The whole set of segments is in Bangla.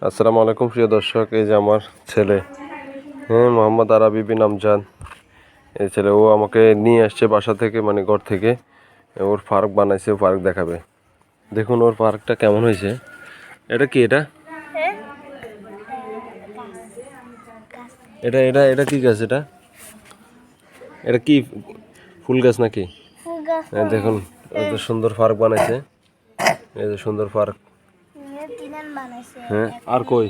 আসসালামু আলাইকুম প্রিয় দর্শক, এই যে আমার ছেলে মোহাম্মদ আরাবি বিন আমজাদ। এই ছেলে ও আমাকে নিয়ে আসছে বাসা থেকে, মানে ঘর থেকে। ওর পার্ক বানাইছে, ও পার্ক দেখাবে। দেখুন ওর পার্কটা কেমন হয়েছে। এটা কি? এটা এটা এটা এটা কি গাছ? এটা এটা কি ফুল গাছ নাকি? দেখুন এত সুন্দর পার্ক বানাইছে। এই যে সুন্দর পার্ক। হ্যাঁ, আর কই?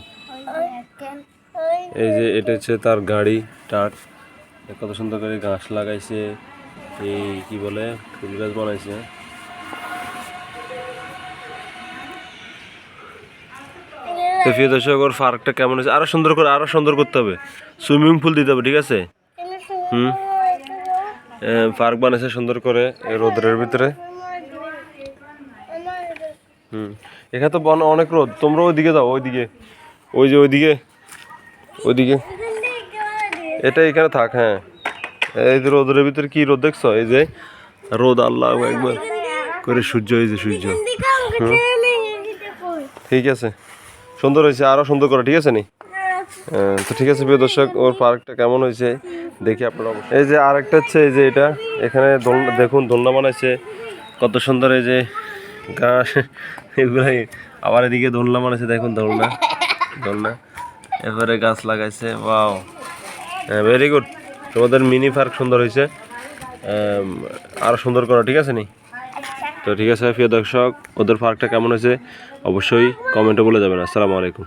এই যে এটা হচ্ছে তার গাড়ি টাট। কত সুন্দর করে গাছ লাগাইছে, এই কি বলে ফুল গাছ বানাইছে। তো প্রিয় দর্শক, ওর পার্কটা কেমন হয়েছে? আরো সুন্দর করে, আরো সুন্দর করতে হবে। সুইমিং পুল দিতে হবে, ঠিক আছে? পার্ক বানাইছে সুন্দর করে রোদের ভিতরে। এখানে তো অনেক রোদ। তোমরা ওইদিকে যাও, ওইদিকে, ওই যে ওইদিকে, ওইদিকে। এটা এখানে থাক। হ্যাঁ, এই যে রোদের ভিতরে কি রোদ দেখছো? এই যে রোদ, আল্লাহ একবার করে সূর্য, এই যে সূর্য। ঠিক আছে, সুন্দর হয়েছে, আরো সুন্দর করে, ঠিক আছে নি? তো ঠিক আছে প্রিয় দর্শক, ওর পার্কটা কেমন হয়েছে দেখি আপনারা। এই যে আরেকটা হচ্ছে, এই যে এটা, এখানে দেখুন দোলনা বানাইছে কত সুন্দর। এই যে ঘাস এগুলাই, আবার এদিকে দোলনা বানাইছে, দেখুন দোলনা দোলনা। এবারে গাছ লাগাইছে। Wow, very good. তোমাদের মিনি পার্ক সুন্দর হয়েছে, আরো সুন্দর করো, ঠিক আছে নি? তো ঠিক আছে প্রিয় দর্শক, ওদের পার্কটা কেমন হয়েছে অবশ্যই কমেন্টে বলে যাবেন। আসসালামু আলাইকুম।